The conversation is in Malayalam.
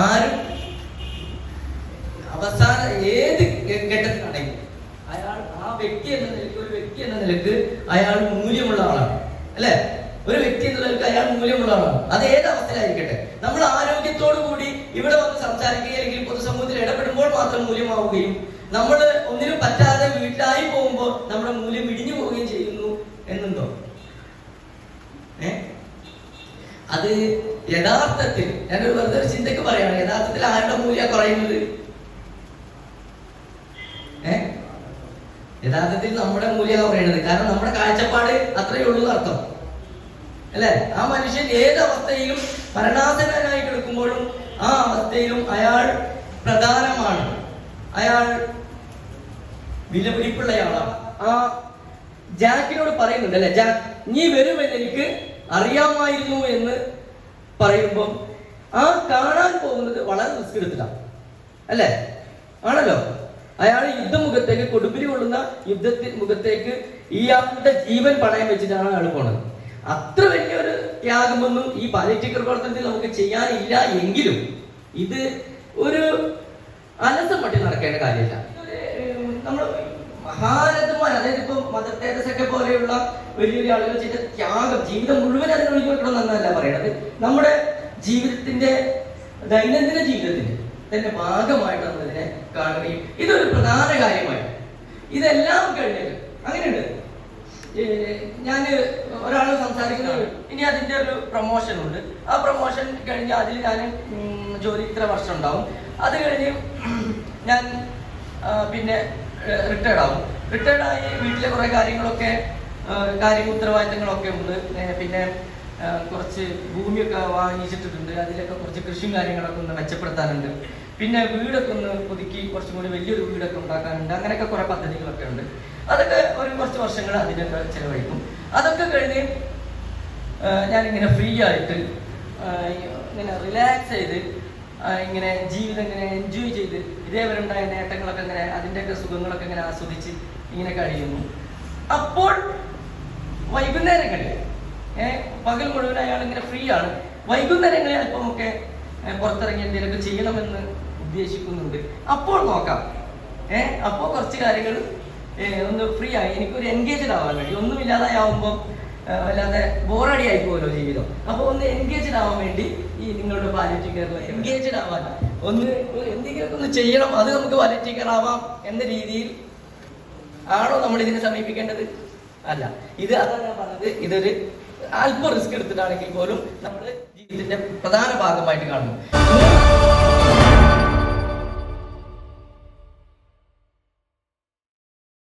ആരും അവസാന ഏത് ഘട്ടത്തിലാണെങ്കിൽ അയാൾ ആ വ്യക്തി എന്ന നിലയ്ക്ക്, ഒരു വ്യക്തി എന്ന നിലക്ക് അയാൾ മൂല്യമുള്ള ആളാണ്, അല്ലെ? ഒരു വ്യക്തി എന്ന നിലക്ക് അയാൾ മൂല്യമുള്ള ആളാണ്. അത് ഏത് അവസ്ഥയിലായിരിക്കട്ടെ. നമ്മൾ ആരോഗ്യത്തോടു കൂടി ഇവിടെ വന്ന് സംസാരിക്കുകയും അല്ലെങ്കിൽ പൊതുസമൂഹത്തിൽ ഇടപെടുമ്പോൾ മാത്രം മൂല്യമാവുകയും നമ്മൾ ഒന്നിനും പറ്റാതെ വീട്ടിലായി പോകുമ്പോൾ നമ്മുടെ മൂല്യം ഇടിഞ്ഞു പോവുകയും ചെയ്യുന്നു എന്നുണ്ടോ? അത് യഥാർത്ഥത്തിൽ ഞാനൊരു വെറുതെ ഒരു ചിന്തക്ക് പറയാണ്, യഥാർത്ഥത്തിൽ ആരുടെ മൂല്യം കുറയുന്നത്? യഥാർത്ഥത്തിൽ നമ്മുടെ മൂല്യം പറയുന്നത്. കാരണം നമ്മുടെ കാഴ്ചപ്പാട് അത്രയേ ഉള്ളൂ അർത്ഥം, അല്ലെ? ആ മനുഷ്യൻ ഏത് അവസ്ഥയിലും മരണാസന്നനായി കിടക്കുമ്പോഴും ആ അവസ്ഥയിലും അയാൾ പ്രധാനമാണ്, അയാൾ വിലപിടിപ്പുള്ളയാളാണ്. ആ ജാക്കിനോട് പറയുന്നുണ്ട്, അല്ലെ? ജാക്ക്, നീ വരുമെന്ന് എനിക്ക് അറിയാമായിരുന്നു എന്ന് പറയുമ്പം ആ കാണാൻ പോകുന്നത് വളരെ റിസ്ക് എടുത്തിട്ടാണ്, അല്ലെ? ആണല്ലോ. അയാൾ യുദ്ധമുഖത്തേക്ക്, കൊടുമ്പിരി കൊള്ളുന്ന യുദ്ധത്തിൽ മുഖത്തേക്ക് ഇയാളുടെ ജീവൻ പണയം വെച്ചിട്ടാണ് അയാൾ പോണത്. അത്ര വലിയൊരു ത്യാഗമൊന്നും ഈ പാലിയേറ്റീവ് പ്രവർത്തനത്തിൽ നമുക്ക് ചെയ്യാനില്ല എങ്കിലും ഇത് ഒരു അലസം മട്ടി നടക്കേണ്ട കാര്യമില്ല. നമ്മൾ മഹാരഥന്മാർ, അതായത് ഇപ്പൊ മദർ തെരേസയൊക്കെ പോലെയുള്ള വലിയ വലിയ ആളുകൾ ചെയ്ത ത്യാഗം, ജീവിതം മുഴുവൻ അതിന് ഒഴിഞ്ഞു വെക്കണം എന്നല്ല പറയണത്. നമ്മുടെ ജീവിതത്തിന്റെ, ദൈനംദിന ജീവിതത്തിന്റെ തന്നെ ഭാഗമായിട്ട് നമ്മൾ ഇതിനെ കാണുകയും ഇതൊരു പ്രധാന കാര്യമായി. ഇതെല്ലാം കഴിഞ്ഞിട്ട് അങ്ങനെയുണ്ട്. ഞാൻ ഒരാൾ സംസാരിക്കുന്നത്, ഇനി അതിന്റെ ഒരു പ്രൊമോഷൻ ഉണ്ട്. ആ പ്രൊമോഷൻ കഴിഞ്ഞ് അതിൽ ഞാൻ ജോലി ഇത്ര വർഷം ഉണ്ടാവും. അത് കഴിഞ്ഞ് ഞാൻ പിന്നെ റിട്ടയർഡ് ആവും. റിട്ടയർഡായി വീട്ടിലെ കുറെ കാര്യങ്ങളൊക്കെ, ഉത്തരവാദിത്തങ്ങളൊക്കെ ഉണ്ട്. പിന്നെ കുറച്ച് ഭൂമിയൊക്കെ വാങ്ങിച്ചിട്ടുണ്ട്. അതിലൊക്കെ കുറച്ച് കൃഷിയും കാര്യങ്ങളൊക്കെ ഒന്ന് മെച്ചപ്പെടുത്താനുണ്ട്. പിന്നെ വീടൊക്കെ ഒന്ന് പുതുക്കി കുറച്ചും കൂടി വലിയൊരു വീടൊക്കെ ഉണ്ടാക്കാനുണ്ട്. അങ്ങനെയൊക്കെ കുറെ പദ്ധതികളൊക്കെ ഉണ്ട്. അതൊക്കെ ഒരു കുറച്ച് വർഷങ്ങൾ അതിനൊക്കെ ചിലവഴിക്കും. അതൊക്കെ കഴിഞ്ഞ് ഞാനിങ്ങനെ ഫ്രീ ആയിട്ട് ഇങ്ങനെ റിലാക്സ് ചെയ്ത് ഇങ്ങനെ ജീവിതം ഇങ്ങനെ എൻജോയ് ചെയ്ത് ഇതേവരെ ഉണ്ടായ നേട്ടങ്ങളൊക്കെ ഇങ്ങനെ അതിൻ്റെയൊക്കെ സുഖങ്ങളൊക്കെ ഇങ്ങനെ ആസ്വദിച്ച് ഇങ്ങനെ കഴിയുന്നു. അപ്പോൾ വൈകുന്നേരങ്ങളിൽ, പകൽ മുഴുവൻ അയാൾ ഇങ്ങനെ ഫ്രീ ആണ്, വൈകുന്നേരങ്ങളിൽ അല്പമൊക്കെ പുറത്തിറങ്ങി എന്തെങ്കിലുമൊക്കെ ചെയ്യണമെന്ന് ഉദ്ദേശിക്കുന്നുണ്ട്. അപ്പോൾ നോക്കാം. അപ്പോൾ കുറച്ച് കാര്യങ്ങൾ ഒന്ന് ഫ്രീ ആയി എനിക്കൊരു എൻഗേജ്ഡ് ആവാൻ വേണ്ടി, ഒന്നുമില്ലാതായാവുമ്പോൾ വല്ലാതെ ബോറടി ആയി പോകുമല്ലോ ജീവിതം. അപ്പോൾ ഒന്ന് എൻഗേജ്ഡ് ആവാൻ വേണ്ടി ഈ നിങ്ങളുടെ പാലിയേറ്റീവ് കെയറിൽ എൻഗേജ്ഡ് ആവാൻ ഒന്ന് എന്തെങ്കിലുമൊക്കെ ഒന്ന് ചെയ്യണം, അത് നമുക്ക് പാലിയേറ്റീവ് കെയർ ആവാം എന്ന രീതിയിൽ ആണോ നമ്മൾ ഇതിനെ സമീപിക്കേണ്ടത്? അല്ല. ഇത് അതാണ് ഞാൻ പറഞ്ഞത്, ഇതൊരു അല്പം റിസ്ക് എടുത്തിട്ടാണെങ്കിൽ പോലും നമ്മുടെ ജീവിതത്തിന്റെ പ്രധാന ഭാഗമായിട്ട് കാണുന്നു.